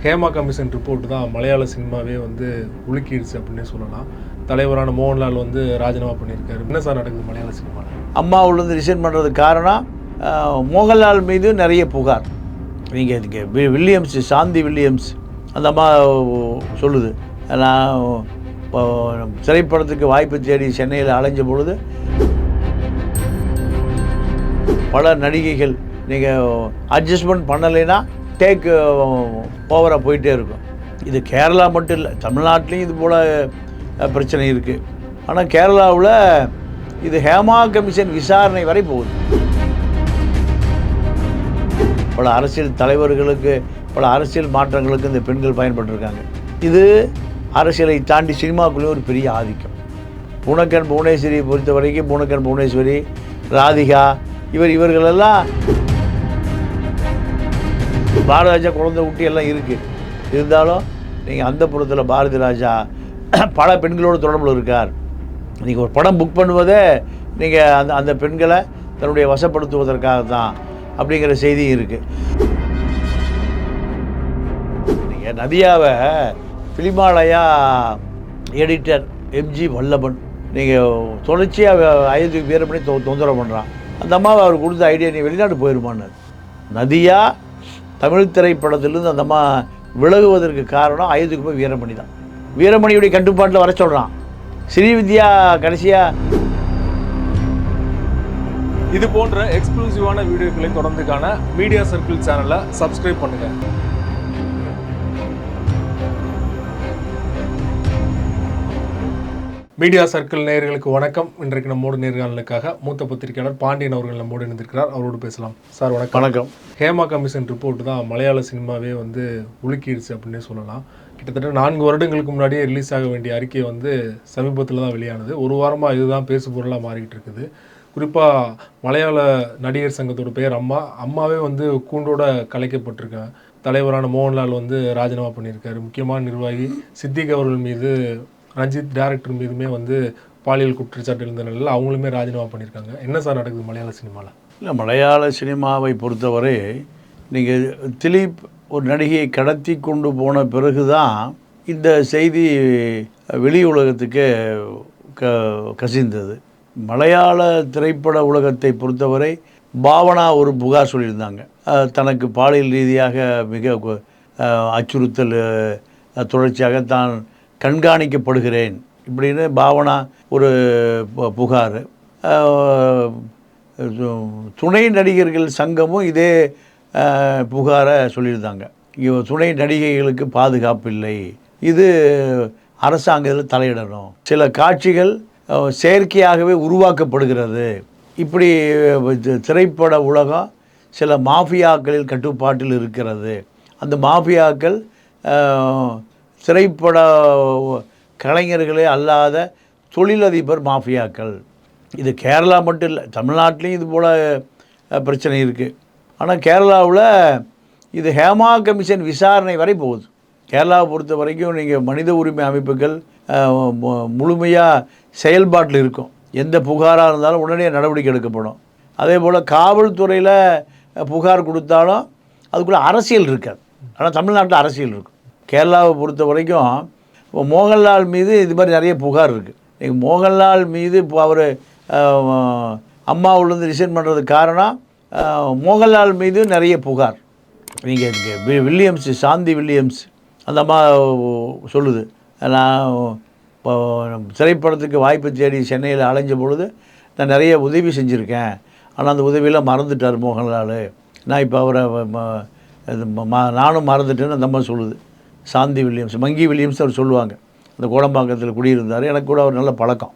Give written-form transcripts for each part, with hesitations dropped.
Hema commission report தான் மலையாள சினிமாவே வந்து உலுக்கிடுச்சு அப்படின்னே சொல்லலாம். தலைவரான மோகன்லால் வந்து ராஜினாமா பண்ணியிருக்காரு. என்ன சார் நடக்குது மலையாள சினிமாவில்? அம்மாவிலேருந்து ரிசைன் பண்ணுறதுக்கு காரணம் மோகன்லால் மீது நிறைய புகார். நீங்கள் இங்கே வில்லியம்ஸ், சாந்தி வில்லியம்ஸ் அந்த அம்மா சொல்லுது, நான் இப்போ திரைப்படத்துக்கு வாய்ப்பு தேடி சென்னையில் அலைஞ்ச பொழுது பல நடிகைகள் நீங்கள் அட்ஜஸ்ட்மெண்ட் பண்ணலைன்னா டேக் ஓவராக போயிட்டே இருக்கும். இது கேரளா மட்டும் இல்லை, தமிழ்நாட்டிலையும் இது போல் பிரச்சனை இருக்குது. ஆனால் கேரளாவில் இது ஹேமா கமிஷன் விசாரணை வரை போகுது. பல அரசியல் தலைவர்களுக்கு, பல அரசியல் மாற்றங்களுக்கு இந்த பெண்கள் பயன்பட்டுருக்காங்க. இது அரசியலை தாண்டி சினிமாக்குள்ளேயும் ஒரு பெரிய ஆதிக்கம். புவனக்கன் புவனேஸ்வரியை பொறுத்த வரைக்கும் புவனக்கன் புவனேஸ்வரி, ராதிகா, இவர்களெல்லாம் பாரதிராஜா குழந்தை ஊட்டி எல்லாம் இருக்குது. இருந்தாலும் நீங்கள் அந்த புறத்தில் பாரதி ராஜா பல பெண்களோட தொடர்பில் இருக்கார். நீங்கள் ஒரு படம் புக் பண்ணுவதே நீங்கள் அந்த பெண்களை தன்னுடைய வசப்படுத்துவதற்காக தான் அப்படிங்கிற செய்தியும் இருக்குது. நீங்கள் நதியாவை ஃபிலிமாலயா எடிட்டர் எம்ஜி வல்லபன் நீங்கள் தொடர்ச்சியாக அயோத்திக்கு பேர் பண்ணி தொந்தரவு பண்ணுறான். அந்த அம்மாவை அவர் கொடுத்த ஐடியா, நீ வெளிநாடு போயிருமான்னு. நதியா தமிழ் திரைப்படத்திலிருந்து அந்த அம்மா விலகுவதற்கு காரணம் அயோத்திக்கு போய் வீரமணி தான். வீரமணியுடைய கட்டுப்பாட்டில் வர சொல்கிறான். ஸ்ரீவித்யா கடைசியாக இது போன்ற எக்ஸ்க்ளூசிவான வீடியோக்களை தொடர்ந்து காண மீடியா சர்க்கிள் சேனலை சப்ஸ்கிரைப் பண்ணுங்கள். மீடியா சர்க்கிள் நேயர்களுக்கு வணக்கம். இன்றைக்கு நம்மோடு நேர்காணலுக்காக மூத்த பத்திரிகையாளர் பாண்டியன் அவர்கள் நம்மோடு இணைந்திருக்கிறார். அவரோடு பேசலாம். சார் வணக்கம். வணக்கம். ஹேமா கமிஷன் ரிப்போர்ட் தான் மலையாள சினிமாவே வந்து உலுக்கிடுச்சு அப்படின்னே சொல்லலாம். கிட்டத்தட்ட 4 வருடங்களுக்கு முன்னாடியே ரிலீஸ் ஆக வேண்டிய அறிக்கை வந்து சமீபத்தில் தான் வெளியானது. ஒரு வாரமாக இதுதான் பேசு பொருளாக மாறிக்கிட்டு இருக்குது. குறிப்பாக மலையாள நடிகர் சங்கத்தோட பெயர் அம்மாவே வந்து கூண்டோட கலைக்கப்பட்டிருக்காங்க. தலைவரான மோகன்லால் வந்து ராஜினாமா பண்ணியிருக்காரு. முக்கியமான நிர்வாகி சித்திக் அவர்கள் மீது, ரஞ்சித் டைரக்டர் மீதுமே வந்து பாலியல் குற்றச்சாட்டு இருந்த நிலையில் அவங்களுமே ராஜினாமா பண்ணியிருக்காங்க. என்ன சார் நடக்குது மலையாள சினிமாவில்? இல்லை, மலையாள சினிமாவை பொறுத்தவரை நீங்கள் திலீப் ஒரு நடிகையை கடத்தி கொண்டு போன பிறகு தான் இந்த செய்தி வெளி உலகத்துக்கு கசிந்தது. மலையாள திரைப்பட உலகத்தை பொறுத்தவரை பாவனா ஒரு புகார் சொல்லியிருந்தாங்க. தனக்கு பாலியல் ரீதியாக மிக அச்சுறுத்தல் தொடர்ச்சியாக தான் கண்காணிக்கப்படுகிறேன் இப்படின்னு பாவனா ஒரு புகார். துணை நடிகர்கள் சங்கமும் இதே புகாரை சொல்லியிருந்தாங்க. துணை நடிகைகளுக்கு பாதுகாப்பு இல்லை, இது அரசாங்கத்தில் தலையிடணும், சில காட்சிகள் செயற்கையாகவே உருவாக்கப்படுகிறது, இப்படி திரைப்பட உலகம் சில மாஃபியாக்களில் கட்டுப்பாட்டில் இருக்கிறது. அந்த மாஃபியாக்கள் திரைப்பட கலைஞர்களே அல்லாத தொழிலதிபர் மாஃபியாக்கள். இது கேரளா மட்டும் இல்லை, தமிழ்நாட்டிலையும் இது போல் பிரச்சனை இருக்குது. ஆனால் கேரளாவில் இது ஹேமா கமிஷன் விசாரணை வரை போகுது. கேரளாவை பொறுத்த வரைக்கும் நீங்கள் மனித உரிமை அமைப்புகள் முழுமையாக செயல்பாட்டில் இருக்கும். எந்த புகாராக இருந்தாலும் உடனே நடவடிக்கை எடுக்கப்படும். அதே போல் காவல்துறையில் புகார் கொடுத்தாலும் அதுக்குள்ளே அரசியல் இருக்காது. ஆனால் தமிழ்நாட்டில் அரசியல் இருக்கும். கேரளாவை பொறுத்த வரைக்கும் இப்போ மோகன்லால் மீது இது மாதிரி நிறைய புகார் இருக்குது. நீங்கள் மோகன்லால் மீது இப்போ அவர் அம்மாவிலேருந்து ரிசைன் பண்ணுறதுக்கு காரணம் மோகன்லால் மீது நிறைய புகார். நீங்கள் இங்கே வில்லியம்ஸ், சாந்தி வில்லியம்ஸ் அந்த அம்மா சொல்லுது, நான் இப்போ திரைப்படத்துக்கு வாய்ப்பு தேடி சென்னையில் அலைஞ்ச பொழுது நான் நிறைய உதவி செஞ்சுருக்கேன், ஆனால் அந்த உதவியெல்லாம் மறந்துட்டார் மோகன்லால், நான் இப்போ அவரை நானும் மறந்துட்டேன்னு அந்த அம்மா சொல்லுது. சாந்தி வில்லியம்ஸ், மங்கி வில்லியம்ஸ் அவர் சொல்லுவாங்க. அந்த கோடம்பாக்கத்தில் குடியிருந்தார். எனக்கு கூட அவர் நல்ல பழக்கம்.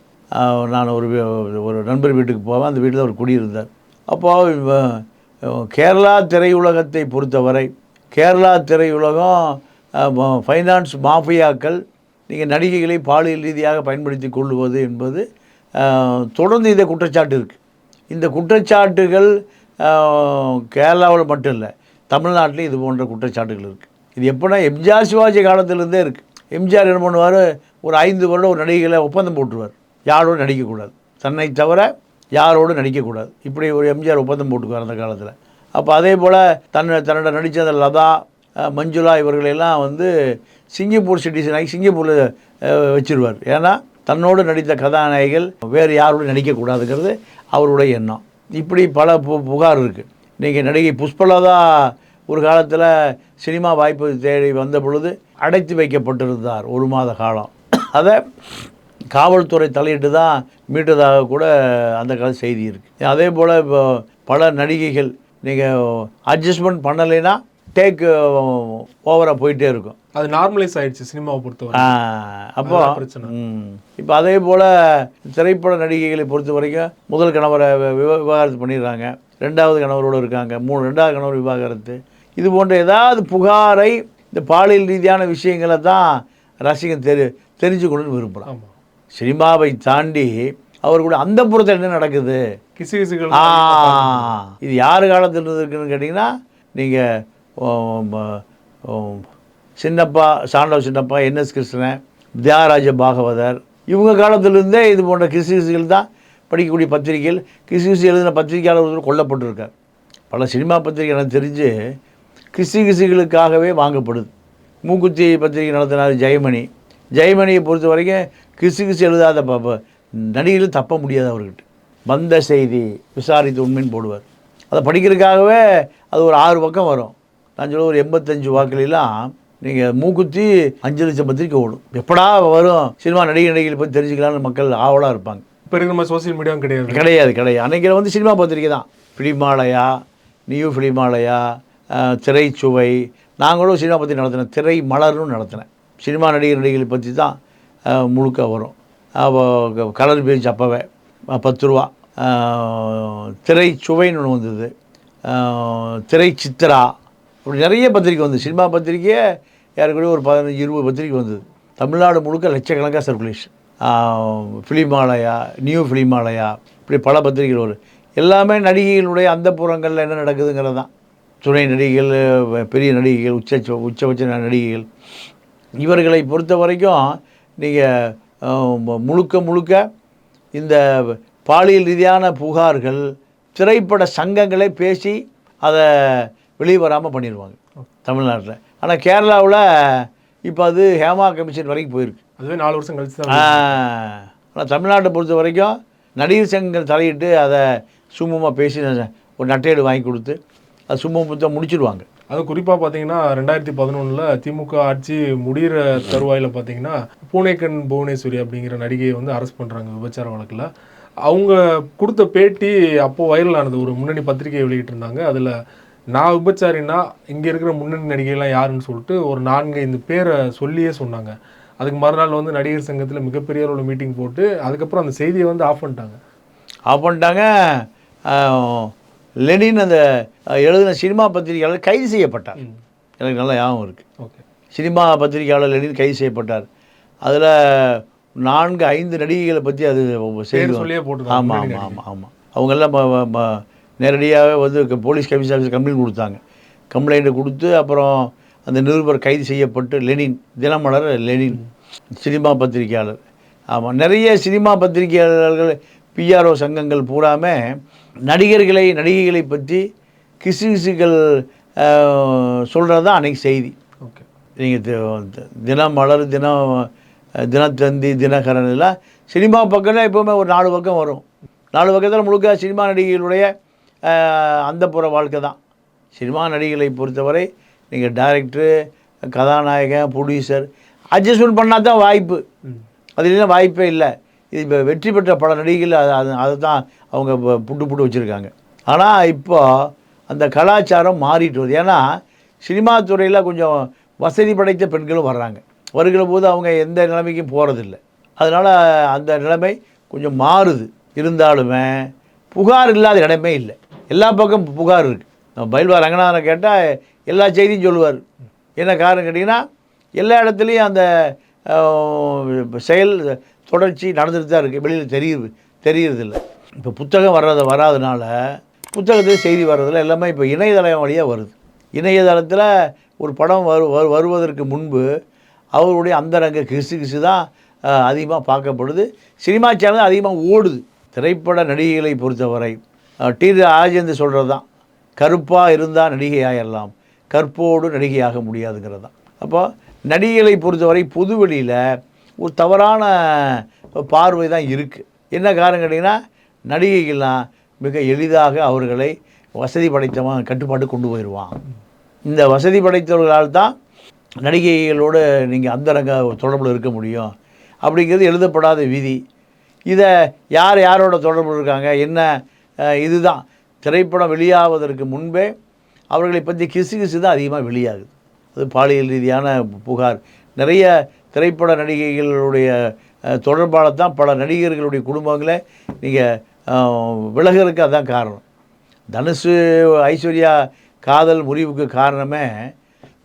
நான் ஒரு நண்பர் வீட்டுக்கு போவேன், அந்த வீட்டில் அவர் குடியிருந்தார். அப்போ கேரளா திரையுலகத்தை பொறுத்தவரை கேரளா திரையுலகம் ஃபைனான்ஸ் மாஃபியாக்கள் நீங்கள் நடிகைகளை பாலியல் ரீதியாக பயன்படுத்தி கொள்ளுவது என்பது தொடர்ந்து இந்த குற்றச்சாட்டு இருக்குது. இந்த குற்றச்சாட்டுகள் கேரளாவில் மட்டும் இல்லை, தமிழ்நாட்டிலையும் இது போன்ற குற்றச்சாட்டுகள் இருக்குது. இது எப்போனா எம்ஜிஆர் சிவாஜி காலத்திலேருந்தே இருக்குது. எம்ஜிஆர் என்ன பண்ணுவார், ஒரு 5 வருடம் ஒரு நடிகைகளை ஒப்பந்தம் போட்டுருவார், யாரோடு நடிக்கக்கூடாது, தன்னை தவிர யாரோடு நடிக்கக்கூடாது, இப்படி ஒரு எம்ஜிஆர் ஒப்பந்தம் போட்டுக்குவார் அந்த காலத்தில். அப்போ அதே போல் தன்னோட நடித்த அந்த லதா, மஞ்சுளா இவர்களெல்லாம் வந்து சிங்கப்பூர் சிட்டிசன் ஆகி சிங்கப்பூரில் வச்சிருவார். ஏன்னா தன்னோடு நடித்த கதாநாயகிகள் வேறு யாரோடு நடிக்கக்கூடாதுங்கிறது அவருடைய எண்ணம். இப்படி பல புகார் இருக்குது. இன்றைக்கி நடிகை புஷ்பலதா ஒரு காலத்தில் சினிமா வாய்ப்பு தேடி வந்த பொழுது அடைத்து வைக்கப்பட்டிருந்தார் 1 மாத காலம். அதை காவல்துறை தலையிட்டு தான் மீட்டதாக கூட அந்த கால செய்தி இருக்குது. அதே போல் இப்போ பல நடிகைகள் நீங்கள் அட்ஜஸ்ட்மெண்ட் பண்ணலைன்னா டேக் ஓவராக போயிட்டே இருக்கும். அது நார்மலைஸ் ஆயிடுச்சு சினிமாவை பொறுத்தவரை. அப்போ பிரச்சனை. இப்போ அதே போல் திரைப்பட நடிகைகளை பொறுத்த வரைக்கும் முதல் கணவரை விவாகரத்து பண்ணிடுறாங்க, 2வது கணவரோடு இருக்காங்க, 2வது கணவர் விவாகரத்து. இது போன்ற ஏதாவது புகாரை இந்த பாலியல் ரீதியான விஷயங்களை தான் ரசிகன் தெரிஞ்சுக்கணும்னு விரும்பலாம். சினிமாவை தாண்டி அவர்களுடைய அந்த புறத்தில் என்ன நடக்குது, கிசுகிசுகள் இது யார் காலத்தில் இருக்குன்னு கேட்டிங்கன்னா நீங்கள் சின்னப்பா, சாண்டவ சின்னப்பா, என்எஸ் கிருஷ்ணன், தியாகராஜ பாகவதர் இவங்க காலத்திலிருந்தே இது போன்ற கிசுகிசுகள் தான் படிக்கக்கூடிய பத்திரிகைகள். கிசுகிசு எழுதின பத்திரிகையாளர்கள் கொல்லப்பட்டிருக்கார். பல சினிமா பத்திரிகை எனக்கு தெரிஞ்சு கிசுகிசுகளுக்காகவே வாங்கப்படுது. மூக்குத்தி பத்திரிகை நடத்தினார் ஜெயமணியை பொறுத்த வரைக்கும் கிசுகிசு எழுதாத நடிகர்கள் தப்ப முடியாது. அவர்கிட்ட வந்த செய்தி விசாரித்து உண்மைன்னு போடுவார். அதை படிக்கிறதுக்காகவே அது ஒரு 6 பக்கம் வரும். நான் சொல்ல ஒரு 85 வாக்குலாம் நீங்கள் மூக்குத்தி 5 லட்சம் பத்திரிக்கை ஓடும். எப்படா வரும் சினிமா நடிகைகளை பற்றி தெரிஞ்சுக்கலான்னு மக்கள் ஆவலாக இருப்பாங்க. இப்போ இருக்கிற மாதிரி சோசியல் மீடியாவும் கிடையாது. அன்றைக்கி வந்து சினிமா பத்திரிக்கை தான். ஃபிலிமாலயா, நியூ ஃபிலிமாலயா, திரைச்சுவை. நாங்களும் சினிமா பற்றி நடத்தினேன். திரை மலர்னு நடத்தினேன். சினிமா நடிகைகளை பற்றி தான் முழுக்க வரும். கலர் பேஜ் அப்போவே 10 ரூபா. திரைச்சுவைன்னு ஒன்று வந்தது, திரை சித்ரா, அப்படி நிறைய பத்திரிக்கை வந்து சினிமா பத்திரிக்கையே யாருக்கூட ஒரு 15-20 பத்திரிக்கை வந்தது. தமிழ்நாடு முழுக்க லட்சக்கணக்காக சர்க்குலேஷன். ஃபிலிமாலயா, நியூ ஃபிலிமாலயா, இப்படி பல பத்திரிகைகள் வரும். எல்லாமே நடிகைகளுடைய அந்த புறங்களில் என்ன நடக்குதுங்கிறது தான். துணை நடிகைகள், பெரிய நடிகைகள், உச்சபட்ச நடிகைகள், இவர்களை பொறுத்த வரைக்கும் நீங்கள் முழுக்க இந்த பாலியல் ரீதியான புகார்கள் திரைப்பட சங்கங்களே பேசி அதை வெளியே வராமல் பண்ணிடுவாங்க தமிழ்நாட்டில். ஆனால் கேரளாவில் இப்போ அது ஹேமா கமிஷன் வரைக்கும் போயிருக்கு. அதுவே 4 வருஷம் கழிச்சு தான். ஆனால் தமிழ்நாட்டை பொறுத்த வரைக்கும் நடிகர் சங்கங்கள் தலையிட்டு அதை சுமூகமாக பேசி ஒரு நட்டையீடு வாங்கி கொடுத்து அது சுமூகத்தை முடிச்சிடுவாங்க. அது குறிப்பாக பார்த்தீங்கன்னா 2011 திமுக ஆட்சி முடிகிற தருவாயில் பார்த்தீங்கன்னா பூனேக்கன் புவனேஸ்வரி அப்படிங்கிற நடிகையை வந்து அரெஸ்ட் பண்ணுறாங்க விபச்சார வழக்கில். அவங்க கொடுத்த பேட்டி அப்போது வைரலானது. ஒரு முன்னணி பத்திரிகையை வெளியிட்டிருந்தாங்க. அதில் நான் விபச்சாரின்னா இங்கே இருக்கிற முன்னணி நடிகைலாம் யாருன்னு சொல்லிட்டு ஒரு 4-5 பேரை சொல்லியே சொன்னாங்க. அதுக்கு மறுநாள் வந்து நடிகர் சங்கத்தில் மிகப்பெரிய ஒரு மீட்டிங் போட்டு அதுக்கப்புறம் அந்த செய்தியை வந்து ஆஃப் பண்ணிட்டாங்க. லெனின் அந்த எழுதின சினிமா பத்திரிகையாளர் கைது செய்யப்பட்டார். எனக்கு நல்லா ஞாபகம் இருக்குது. ஓகே, சினிமா பத்திரிகையாளர் லெனின் கைது செய்யப்பட்டார். அதில் 4-5 நடிகைகளை பற்றி அது செய்தி சொல்லியே போட்டு. ஆமாம். அவங்கெல்லாம் நேரடியாகவே வந்து போலீஸ் கமிஷன் ஆஃபீஸர் கம்ப்ளைண்ட் கொடுத்தாங்க. கம்ப்ளைண்ட்டை கொடுத்து அப்புறம் அந்த நிருபர் கைது செய்யப்பட்டு லெனின் தினமலர் லெனின் சினிமா பத்திரிகையாளர். ஆமாம், நிறைய சினிமா பத்திரிகையாளர்கள் பிஆர்ஓ சங்கங்கள் பூராமே நடிகைகளை பற்றி கிசுகிசுகள் சொல்கிறது தான் அன்றைக்கி செய்தி. ஓகே, நீங்கள் தினமலர், தினத்தந்தி, தினகரன் எல்லாம் சினிமா பக்கம்னா எப்போவுமே ஒரு 4 பக்கம் வரும். 4 பக்கத்தில் முழுக்க சினிமா நடிகைகளுடைய அந்த புற வாழ்க்கை தான். சினிமா நடிகைகளை பொறுத்தவரை நீங்கள் டைரக்டரு, கதாநாயகன், ப்ரொடியூசர் அட்ஜஸ்ட்மெண்ட் பண்ணால் தான் வாய்ப்பு. அது இல்லைன்னா வாய்ப்பே இல்லை. இது இப்போ வெற்றி பெற்ற பல நடிகைகள் அதை தான் அவங்க புட்டு வச்சுருக்காங்க. ஆனால் இப்போ அந்த கலாச்சாரம் மாறிட்டு வருது. ஏன்னா சினிமா துறையில் கொஞ்சம் வசதி படைத்த பெண்களும் வர்றாங்க. வருகிற போது அவங்க எந்த நிலைமைக்கும் போகிறதில்ல. அதனால் அந்த நிலைமை கொஞ்சம் மாறுது. இருந்தாலுமே புகார் இல்லாத இடமே இல்லை. எல்லா பக்கம் புகார் இருக்குது. நம்ம பயில்வா ரங்கநாதனை கேட்டால் எல்லா செய்தியும் சொல்லுவார். என்ன காரணம் கேட்டிங்கன்னா எல்லா இடத்துலையும் அந்த செயல் தொடர்ச்சி நடந்துட்டு தான் இருக்குது. வெளியில் தெரியறதில்லை. இப்போ புத்தகம் வராதனால புத்தகத்தில் செய்தி வர்றதில்ல. எல்லாமே இப்போ இணையதளம் வழியாக வருது. இணையதளத்தில் ஒரு படம் வருவதற்கு முன்பு அவருடைய அந்தரங்க கிசு தான் அதிகமாக பார்க்கப்படுது. சினிமா சேனல் அதிகமாக ஓடுது. திரைப்பட நடிகைகளை பொறுத்தவரை டி ராஜேந்தர் சொல்கிறது தான், கருப்பாக இருந்தால் நடிகை ஆயிடலாம், கற்போடு நடிகையாக முடியாதுங்கிறது தான். அப்போ நடிகைகளை பொறுத்தவரை பொதுவெளியில் ஒரு தவறான பார்வை தான் இருக்குது. என்ன காரணம் கேட்டிங்கன்னா, நடிகைகள்லாம் மிக எளிதாக அவர்களை வசதி படைத்தவன் கட்டுப்பாட்டு கொண்டு போயிடுவான். இந்த வசதி படைத்தவர்களால் தான் நடிகைகளோடு நீங்கள் அந்தரங்க தொடர்பில் இருக்க முடியும் அப்படிங்கிறது எழுதப்படாத விதி. இதை யாரோட தொடர்பு இருக்காங்க என்ன, இதுதான் திரைப்படம் வெளியாவதற்கு முன்பே அவர்களை பற்றி கிசு தான் அதிகமாக வெளியாகுது. அது பாலியல் ரீதியான புகார். நிறைய திரைப்பட நடிகைகளுடைய தொடர்பால் தான் பல நடிகர்களுடைய குடும்பங்களை நீங்கள் விலகிறதுக்கு அதுதான் காரணம். தனுஷு ஐஸ்வர்யா காதல் முறிவுக்கு காரணமே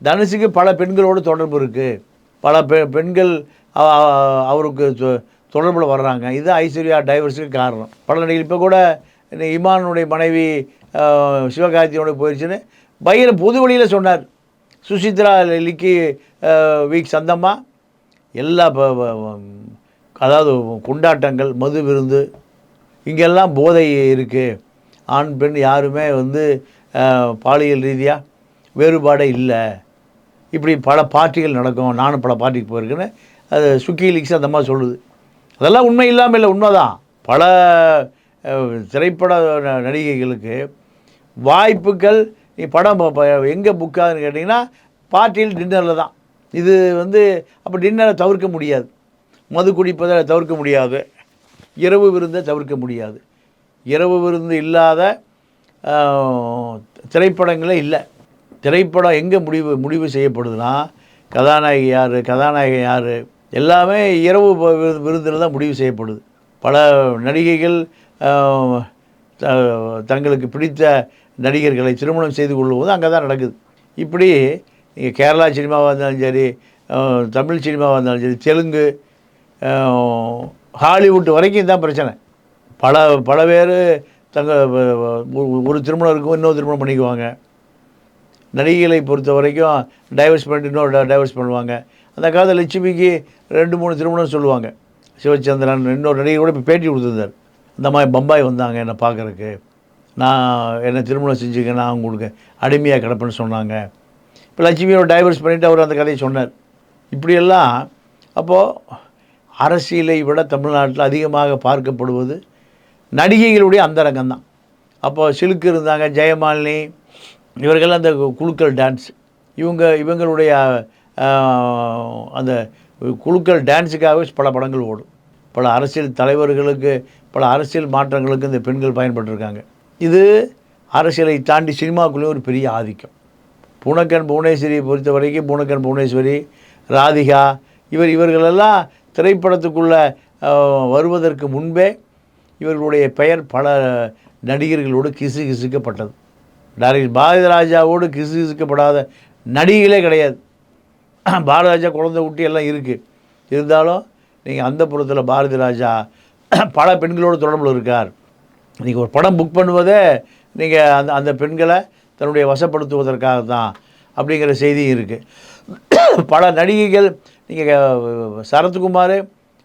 தனுஷுக்கு பல பெண்களோடு தொடர்பு இருக்குது. பல பெண்கள் அவருக்கு தொடர்பில் வர்றாங்க. இது ஐஸ்வர்யா டைவர்ஸுக்கு காரணம். பல நடிகர்கள் இப்போ கூட இமானுடைய மனைவி சிவகார்த்தியோட போயிடுச்சுன்னு பயங்கர பொது வழியில் சொன்னார். சுசித்ரா லிக்கி வீக் சந்தம்மா எல்லா அதாவது கொண்டாட்டங்கள் மது விருந்து இங்கெல்லாம் போதை இருக்குது. ஆண் பெண் யாருமே பாலியல் ரீதியாக வேறுபாடே இல்லை. இப்படி பல பார்ட்டிகள் நடக்கும். நானும் பல பார்ட்டிக்கு போயிருக்கேன்னு அது சுக்கி லீக்ஸ் அந்த மாதிரி சொல்லுது. அதெல்லாம் உண்மை இல்லாமல் இல்லை, உண்மை தான். பல திரைப்பட நடிகைகளுக்கு வாய்ப்புகள் படம் எங்கே புக் ஆகுதுன்னு கேட்டிங்கன்னா பார்ட்டியில் டின்னரில் தான். இது அப்போ டின்னரை தவிர்க்க முடியாது, மது குடிப்பதை தவிர்க்க முடியாது, இரவு விருந்தை தவிர்க்க முடியாது. இரவு விருந்து இல்லாத திரைப்படங்களே இல்லை. திரைப்படம் எங்கே முடிவு செய்யப்படுதுன்னா கதாநாயகி யார், கதாநாயகன் யார் எல்லாமே இரவு விருந்தில் தான் முடிவு செய்யப்படுது. பல நடிகைகள் தங்களுக்கு பிடித்த நடிகர்களை திருமணம் செய்து கொள்ளும்போது அங்கே தான் நடக்குது. இப்படி நீங்கள் கேரளா சினிமாவாக இருந்தாலும் சரி, தமிழ் சினிமாவாக இருந்தாலும் சரி, தெலுங்கு, ஹாலிவுட் வரைக்கும் தான் பிரச்சனை. பல பேர் ஒரு திருமணம் இருக்கும், இன்னொரு திருமணம் பண்ணிக்குவாங்க. நடிகைகளை பொறுத்த வரைக்கும் டைவர்ஸ் பண்ணிட்டு இன்னொரு டைவர்ஸ் பண்ணுவாங்க. அந்த காலத்தில் லட்சுமிக்கு 2-3 திருமணம் சொல்லுவாங்க. சிவச்சந்திரன் இன்னொரு நடிகை கூட இப்போ பேட்டி கொடுத்துருந்தார். இந்த மாதிரி பம்பாய் வந்தாங்க என்னை பார்க்குறக்கு, நான் என்னை திருமணம் செஞ்சுக்க, நான் உங்களுக்கு அடிமையாக கிடப்பேன்னு சொன்னாங்க. இப்போ லட்சுமியோட டைவர்ஸ் பண்ணிவிட்டு அவர் அந்த கதையை சொன்னார். இப்படியெல்லாம் அப்போது அரசியலை விட தமிழ்நாட்டில் அதிகமாக பார்க்கப்படுவது நடிகைகளுடைய அந்தரங்கம் தான். அப்போது சிலுக்கு இருந்தாங்க, ஜெயமாலினி, இவர்கள்லாம் அந்த குழுக்கள் டான்ஸ், இவங்களுடைய அந்த குழுக்கள் டான்ஸுக்காகவே பல படங்கள் ஓடும். பல அரசியல் தலைவர்களுக்கு, பல அரசியல் மாற்றங்களுக்கு இந்த பெண்கள் பயன்பட்டுருக்காங்க. இது அரசியலை தாண்டி சினிமாக்குள்ளேயும் ஒரு பெரிய ஆதிக்கம். பூனக்கன் புவனேஸ்வரியை பொறுத்த வரைக்கும் பூனக்கன் புவனேஸ்வரி, ராதிகா இவர்களெல்லாம் திரைப்படத்துக்குள்ளே வருவதற்கு முன்பே இவர்களுடைய பெயர் பல நடிகர்களோடு கிசுக்கப்பட்டது. டைரக்டர் பாரதி ராஜாவோடு கிசுக்கப்படாத நடிகைகளே கிடையாது. பாரதி ராஜா குழந்தை குட்டி எல்லாம் இருக்குது. இருந்தாலும் நீங்கள் அந்த புறத்தில் பாரதி ராஜா பல பெண்களோடு தொடர்பில் இருக்கார். நீங்கள் ஒரு படம் புக் பண்ணுவதே நீங்கள் அந்த பெண்களை தன்னுடைய வசப்படுத்துவதற்காக தான் அப்படிங்கிற செய்தியும் இருக்குது. பல நடிகைகள் நீங்கள் சரத்குமார்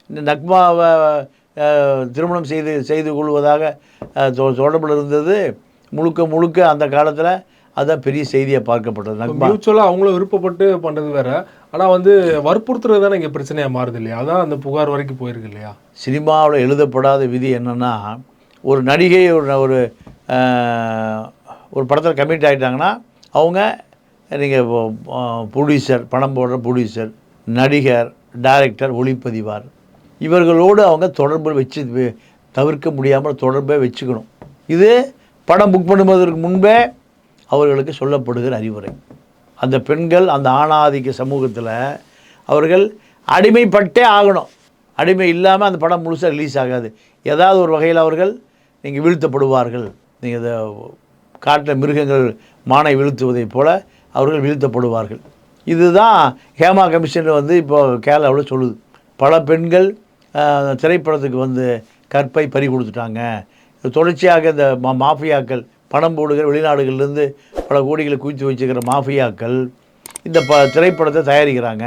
இந்த நக்மாவை திருமணம் செய்து கொள்வதாக தொடர்பில் இருந்தது முழுக்க அந்த காலத்தில் அதுதான் பெரிய செய்தியாக பார்க்கப்பட்டது. மியூச்சுவலாக அவங்களும் விருப்பப்பட்டு பண்ணுறது வேற, ஆனால் வற்புறுத்துறது தானே இங்கே பிரச்சனையாக மாறுது இல்லையா? அதான் அந்த புகார் வரைக்கும் போயிருக்கு இல்லையா? சினிமாவில் எழுதப்படாத விதி என்னென்னா, ஒரு நடிகை ஒரு படத்தில் கமிட் ஆகிட்டாங்கன்னா அவங்க நீங்கள் ப்ரொடியூசர், பணம் போடுற ப்ரொடியூசர், நடிகர், டைரக்டர், ஒளிப்பதிவார் இவர்களோடு அவங்க தொடர்பு வச்சு தவிர்க்க முடியாமல் தொடர்பை வச்சுக்கணும். இது படம் புக் பண்ணுவதற்கு முன்பே அவர்களுக்கு சொல்லப்படுகிற அறிவுரை. அந்த பெண்கள் அந்த ஆணாதிக்க சமூகத்தில் அவர்கள் அடிமைப்பட்டே ஆகணும். அடிமை இல்லாமல் அந்த படம் முழுசாக ரிலீஸ் ஆகாது. ஏதாவது ஒரு வகையில் அவர்கள் நீங்கள் வீழ்த்தப்படுவார்கள். நீங்கள் இதை காட்டில் மிருகங்கள் மானை வீழ்த்துவதைப் போல் அவர்கள் வீழ்த்தப்படுவார்கள். இதுதான் ஹேமா கமிஷன் இப்போ கேரளாவில் சொல்லுது. பல பெண்கள் திரைப்படத்துக்கு கற்பை பறி கொடுத்துட்டாங்க. தொடர்ச்சியாக இந்த மாஃபியாக்கள், பணம் போடுகிற வெளிநாடுகள்லேருந்து பல கோடிகளை குவித்து வச்சுக்கிற மாஃபியாக்கள் இந்த திரைப்படத்தை தயாரிக்கிறாங்க.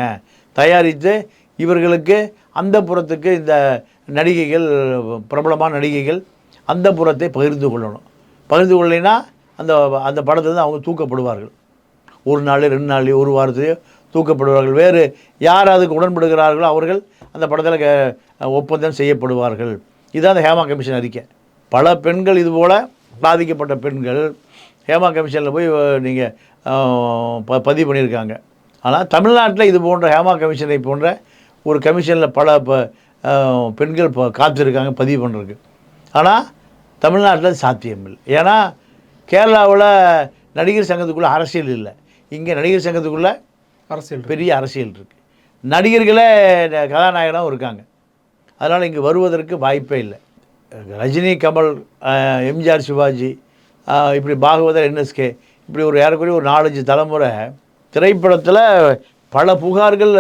தயாரித்து இவர்களுக்கு அந்த புறத்துக்கு இந்த நடிகைகள், பிரபலமான நடிகைகள் அந்த புறத்தை பகிர்ந்து கொள்ளணும். பகிர்ந்து கொள்ளலைன்னா அந்த படத்துலேருந்து அவங்க தூக்கப்படுவார்கள். ஒரு நாள் 2 நாள்லையோ ஒரு வாரத்திலேயோ தூக்கப்படுவார்கள். வேறு யார் அதுக்கு உடன்படுகிறார்களோ அவர்கள் அந்த படத்தில் ஒப்பந்தம் செய்யப்படுவார்கள். இதுதான் அந்த ஹேமா கமிஷன் அறிக்கை. பல பெண்கள் இதுபோல் பாதிக்கப்பட்ட பெண்கள் ஹேமா கமிஷனில் போய் நீங்கள் பதிவு பண்ணியிருக்காங்க. ஆனால் தமிழ்நாட்டில் இது போன்ற ஹேமா கமிஷனை போன்ற ஒரு கமிஷனில் பல பெண்கள் காத்திருக்காங்க பதிவு பண்ணுறதுக்கு. ஆனால் தமிழ்நாட்டில் சாத்தியம் இல்லை. ஏன்னா கேரளாவில் நடிகர் சங்கத்துக்குள்ளே அரசியல் இல்லை. இங்கே நடிகர் சங்கத்துக்குள்ளே பெரிய அரசியல் இருக்குது. நடிகர்களே கதாநாயகனாகவும் இருக்காங்க. அதனால் இங்கே வருவதற்கு வாய்ப்பே இல்லை. ரஜினி, கமல், எம்ஜிஆர், சிவாஜி, இப்படி பாகவதர், என்எஸ்கே, இப்படி ஒரு ஏறக்குறைய ஒரு 4-5 தலைமுறை திரைப்படத்தில் பல புகார்கள்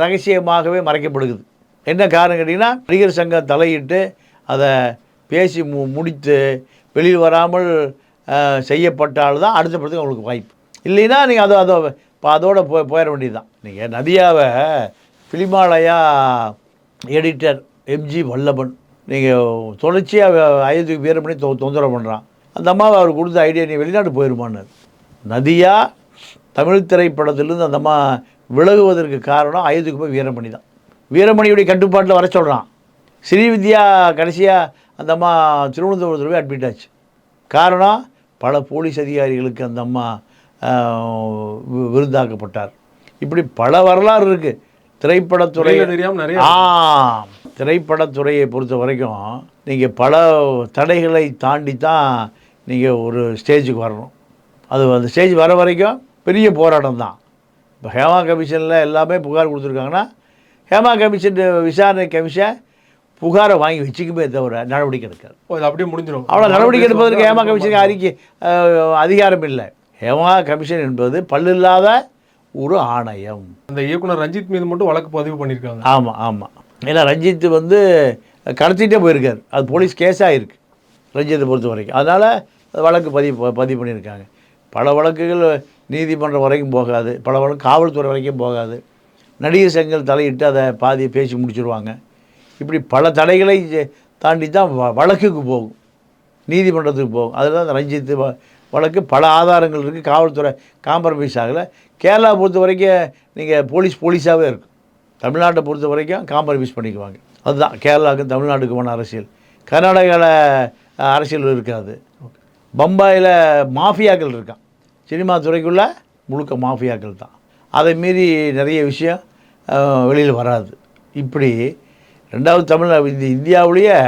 ரகசியமாகவே மறைக்கப்படுகிறது. என்ன காரணம் கேட்டிங்கன்னா, நடிகர் சங்கம் தலையிட்டு அதை பேசி முடித்து வெளியில் வராமல் செய்யப்பட்டால்தான் அடுத்த படத்துக்கு உங்களுக்கு வாய்ப்பு. இல்லைன்னா நீங்கள் அதோட போயிட வேண்டியது தான். நீங்கள் நதியாவை ஃபிலிமாலயா எடிட்டர் எம்ஜி வல்லபன் நீங்கள் தொடர்ச்சியாக அயோத்திக்கு வீரமணி தொந்தரவு பண்ணுறான். அந்த அம்மாவை அவர் கொடுத்த ஐடியா, நீ வெளிநாடு போயிருமான்னார். நதியா தமிழ் திரைப்படத்திலிருந்து அந்த அம்மா விலகுவதற்கு காரணம் அயோத்திக்கு போய் வீரமணி தான். வீரமணியுடைய கட்டுப்பாட்டில் வர சொல்கிறான். ஸ்ரீவித்யா கடைசியாக அந்த அம்மா திருவனந்தபுரத்தில் போய் அட்மிட் ஆச்சு. காரணம், பல போலீஸ் அதிகாரிகளுக்கு அந்த அம்மா விருந்தாக்கப்பட்டார். இப்படி பல வரலாறு இருக்குது திரைப்படத்துறை. திரைப்படத்துறையை பொறுத்த வரைக்கும் நீங்கள் பல தடைகளை தாண்டி தான் நீங்கள் ஒரு ஸ்டேஜுக்கு வரணும். அந்த ஸ்டேஜ் வர வரைக்கும் பெரிய போராட்டம் தான். இப்போ ஹேமா கமிஷனில் எல்லாமே புகார் கொடுத்துருக்காங்கன்னா, ஹேமா கமிஷன் விசாரணை கமிஷன் புகாரை வாங்கி வச்சுக்குமே தவிர நடவடிக்கை எடுக்காது. அப்படியே முடிஞ்சிடும். அவ்வளோ நடவடிக்கை எடுப்பதற்கு ஹேமா கமிஷனுக்கு அறிக்கை அதிகாரம் இல்லை. ஹேமா கமிஷன் என்பது பல்லில்லாத ஒரு ஆணையம். அந்த இயக்குனர் ரஞ்சித் மீது மட்டும் வழக்கு பதிவு பண்ணியிருக்காங்க. ஆமாம். ஏன்னா ரஞ்சித் கடத்திட்டே போயிருக்கார். அது போலீஸ் கேஸாக இருக்குது ரஞ்சித்தை பொறுத்த வரைக்கும். அதனால் வழக்கு பதிவு பண்ணியிருக்காங்க. பல வழக்குகள் நீதிமன்றம் வரைக்கும் போகாது, பல வழக்கு காவல்துறை வரைக்கும் போகாது. நடிகர் சங்கங்கள் தலையிட்டு அதை பாதியை பேசி முடிச்சுருவாங்க. இப்படி பல தடைகளை தாண்டி தான் வழக்குக்கு போகும், நீதிமன்றத்துக்கு போகும். அதில் தான் ரஞ்சித் வழக்கு பல ஆதாரங்கள் இருக்குது. காவல்துறை காம்ப்ரமைஸ் ஆகலை. கேரளா பொறுத்த வரைக்கும் நீங்கள் போலீஸாகவே இருக்கும். தமிழ்நாட்டை பொறுத்த வரைக்கும் காம்ப்ரமைஸ் பண்ணிக்குவாங்க. அதுதான் கேரளாவுக்கும் தமிழ்நாட்டுக்குமான அரசியல். கர்நாடகாவில் அரசியல் இருக்காது. பம்பாயில் மாஃபியாக்கள் இருக்கான். சினிமா துறைக்குள்ளே முழுக்க மாஃபியாக்கள் தான். அதை மீறி நிறைய விஷயம் வெளியில் வராது. இப்படி ரெண்டாவது இந்தியாவிலேயே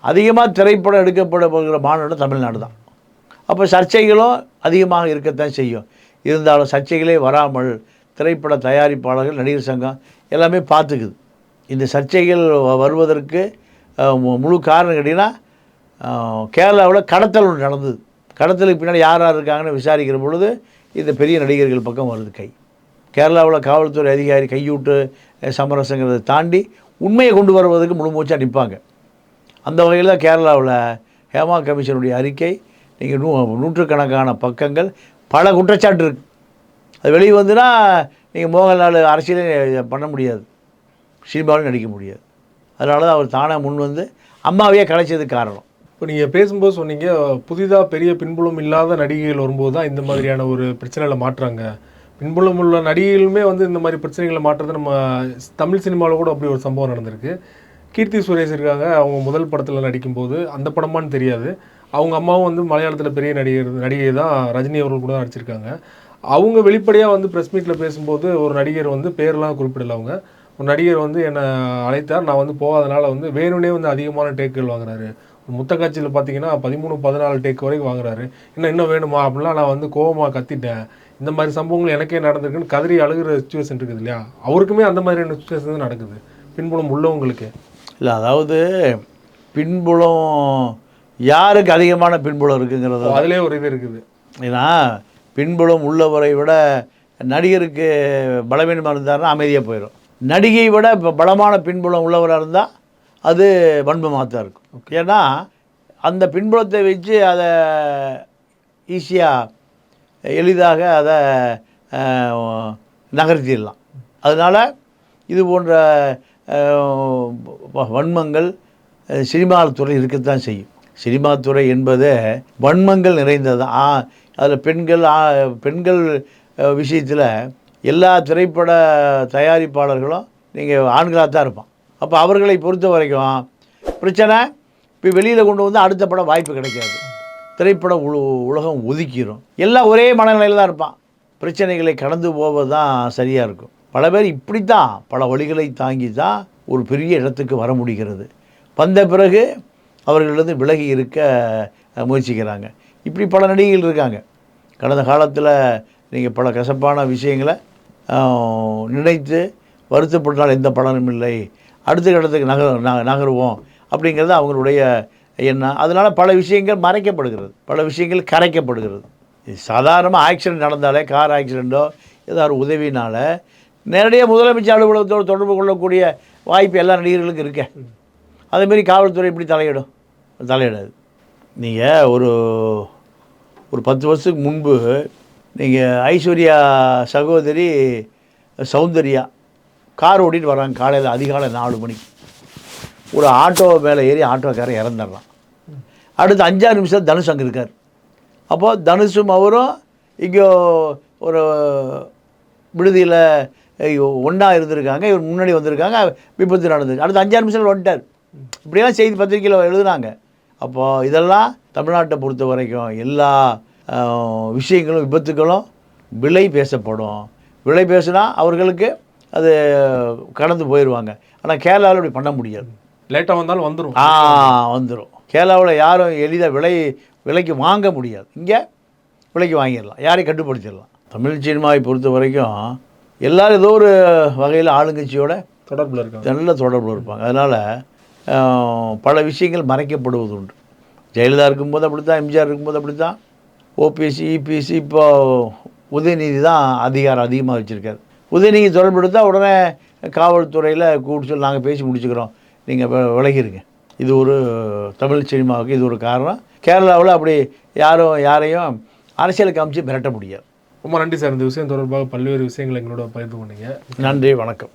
அதிகமாக திரைப்படம் எடுக்கப்படுகிற மாநிலம் தமிழ்நாடு தான். அப்போ சர்ச்சைகளும் அதிகமாக இருக்கத்தான் செய்யும். இருந்தாலும் சர்ச்சைகளே வராமல் திரைப்பட தயாரிப்பாளர்கள், நடிகர் சங்கம் எல்லாமே பார்த்துக்குது. இந்த சர்ச்சைகள் வருவதற்கு முழு காரணம் கேட்டிங்கன்னா, கேரளாவில் கடத்தல் ஒன்று நடந்தது. கடத்தலுக்கு பின்னாடி யார் இருக்காங்கன்னு விசாரிக்கிற பொழுது இந்த பெரிய நடிகர்கள் பக்கம் வருது கை. கேரளாவில் காவல்துறை அதிகாரி கையூட்டு சமரசங்கிறதை தாண்டி உண்மையை கொண்டு வருவதற்கு முழு மூச்சாக நிற்பாங்க. அந்த வகையில் தான் கேரளாவில் ஹேமா கமிஷனுடைய அறிக்கை, நீங்கள் நூற்றுக்கணக்கான பக்கங்கள், பல குற்றச்சாட்டு இருக்குது. அது வெளியே வந்துன்னா நீங்கள் மோகன்லால் அரசியலே பண்ண முடியாது, சினிமாவிலும் நடிக்க முடியாது. அதனால தான் அவர் தானாக முன் வந்து அம்மாவையே கலைச்சதுக்கு காரணம். இப்போ நீங்கள் பேசும்போது சொன்னீங்க, புதிதாக பெரிய பின்புலம் இல்லாத நடிகைகள் வரும்போது தான் இந்த மாதிரியான ஒரு பிரச்சனைகளை மாற்றுறாங்க. பின்புலம் உள்ள நடிகைகளுமே இந்த மாதிரி பிரச்சனைகளை மாற்றுறது நம்ம தமிழ் சினிமாவில் கூட அப்படி ஒரு சம்பவம் நடந்திருக்கு. கீர்த்தி சுரேஷ் இருக்காங்க, அவங்க முதல் படத்தில் நடிக்கும்போது அந்த படமானு தெரியாது. அவங்க அம்மாவும் மலையாளத்தில் பெரிய நடிகை தான், ரஜினி அவர்கள் கூட நடிச்சிருக்காங்க. அவங்க வெளிப்படையாக ப்ரெஸ் மீட்டில் பேசும்போது ஒரு நடிகர் பேர்லாம் குறிப்பிடல. அவங்க ஒரு நடிகர் என்னை அழைத்தார், நான் போகாதனால வேணும்னே அதிகமான டேக்குகள் வாங்குறாரு. முத்த காட்சியில் பார்த்தீங்கன்னா 13-14 டேக் வரைக்கும் வாங்குறாரு. இன்னும் வேணுமா அப்படிலாம் நான் கோவமாக கத்திட்டேன். இந்த மாதிரி சம்பவங்கள் எனக்கே நடந்திருக்குன்னு கதறி அழுகிற சுச்சுவேஷன் இருக்குது இல்லையா? அவருக்குமே அந்த மாதிரியான சுச்சுவேஷன் தான் நடக்குது பின்புலம் உள்ளவங்களுக்கு. இல்லை, அதாவது பின்புலம் யாருக்கு அதிகமான பின்புலம் இருக்குங்கிறது அதிலே ஒரு இது இருக்குது. ஏன்னா பின்புலம் உள்ளவரை விட நடிகருக்கு பலவீனமாக இருந்தாருன்னா அமைதியாக போயிடும். நடிகையை விட இப்போ பலமான பின்புலம் உள்ளவராக இருந்தால் அது வன்மமாக தான் இருக்கும். ஏன்னா அந்த பின்புலத்தை வச்சு அதை ஈஸியாக எளிதாக அதை நகர்த்திடலாம். அதனால் இது போன்ற வன்மங்கள் சினிமா துறை இருக்கத்தான் செய்யும். சினிமா துறை என்பது வன்மங்கள் நிறைந்தது. அதில் பெண்கள் விஷயத்தில் எல்லா திரைப்பட தயாரிப்பாளர்களும் நீங்கள் ஆண்களாக தான் இருப்பான். அப்போ அவர்களை பொறுத்த வரைக்கும் பிரச்சனை இப்போ வெளியில் கொண்டு வந்து அடுத்த படம் வாய்ப்பு கிடைக்காது. திரைப்பட உலகம் ஒதுக்கிடும். எல்லாம் ஒரே மனநிலையில் தான் இருப்பான். பிரச்சனைகளை கடந்து போவது தான் சரியாக இருக்கும். பல பேர் இப்படி தான் பல வழிகளை தாங்கி தான் ஒரு பெரிய இடத்துக்கு வர முடிகிறது. வந்த பிறகு அவர்களிருந்து விலகி இருக்க முயற்சிக்கிறாங்க. இப்படி பல நடிகைகள் இருக்காங்க. கடந்த காலத்தில் நீங்கள் பல கசப்பான விஷயங்களை நினைத்து வருத்தப்பட்டால் எந்த பலனும் இல்லை, அடுத்த கட்டத்துக்கு நகருவோம் அப்படிங்கிறது அவங்களுடைய எண்ணம். அதனால் பல விஷயங்கள் மறைக்கப்படுகிறது, பல விஷயங்கள் கரைக்கப்படுகிறது. சாதாரணமாக ஆக்சிடெண்ட் நடந்தாலே, கார் ஆக்சிடெண்ட்டோ ஏதாவது உதவினால் நேரடியாக முதலமைச்சர் அலுவலகத்தோடு தொடர்பு கொள்ளக்கூடிய வாய்ப்பு எல்லா நடிகர்களுக்கும் இருக்க. அதேமாரி காவல்துறை இப்படி தலையிடாது. நீங்கள் ஒரு 10 வருஷத்துக்கு முன்பு நீங்கள் ஐஸ்வர்யா சகோதரி சௌந்தர்யா கார் ஓட்டிகிட்டு வராங்க. காலையில் அதிகாலை 4 மணிக்கு ஒரு ஆட்டோ மேலே ஏறி ஆட்டோக்காரன் இறந்துடுறான். அடுத்து 5-6 நிமிஷம் தனுஷ் அங்கே இருக்கார். அப்போது தனுஷும் அவரும் இங்கே ஒரு விடுதியில் ஒன்றா இருந்திருக்காங்க. இவர் முன்னாடி வந்திருக்காங்க, விபத்து நடந்தது. அடுத்து 5-6 நிமிஷத்தில் வந்துட்டார். இப்படியெல்லாம் செய்தி பத்திரிக்கையில் எழுதுனாங்க. அப்போது இதெல்லாம் தமிழ்நாட்டை பொறுத்த வரைக்கும் எல்லா விஷயங்களும் விபத்துகளும் விலை பேசப்படும். விலை பேசுனா அவர்களுக்கு அது கடந்து போயிடுவாங்க. ஆனால் கேரளாவில் இப்படி பண்ண முடியாது. லேட்டாக வந்தாலும் வந்துடும். வந்துடும். கேரளாவில் யாரும் எளிதாக விலைக்கு வாங்க முடியாது. இங்கே விலைக்கு வாங்கிடலாம், யாரையும் கட்டுப்படுத்திடலாம். தமிழ் சினிமாவை பொறுத்த வரைக்கும் எல்லோரும் ஏதோ ஒரு வகையில் ஆளுங்கட்சியோட தொடர்பில் இருக்காங்க, நல்ல தொடர்பில் இருப்பாங்க. அதனால் பல விஷயங்கள் மறைக்கப்படுவது உண்டு. ஜெயலலிதா இருக்கும்போது அப்படி தான், எம்ஜிஆர் இருக்கும்போது அப்படி தான், ஓபிஎஸ்சி இபிஎஸ்சி இப்போ உதயநிதி தான் அதிகாரம் அதிகமாக வச்சுருக்காரு. உதயநிதி தொடர்பு எடுத்தால் உடனே காவல்துறையில் கூப்பிட்டு சொல்லி நாங்கள் பேசி முடிச்சுக்கிறோம், நீங்கள் விலகிருங்க. இது ஒரு தமிழ் சினிமாவுக்கு இது ஒரு காரணம். கேரளாவில் அப்படி யாரையும் அரசியலுக்கு அமைச்சு மிரட்ட முடியாது. ரொம்ப நன்றி சார். இந்த விஷயம் தொடர்பாக பல்வேறு விஷயங்கள் எங்களோட பகிர்ந்து கொண்டீங்க. நன்றி, வணக்கம்.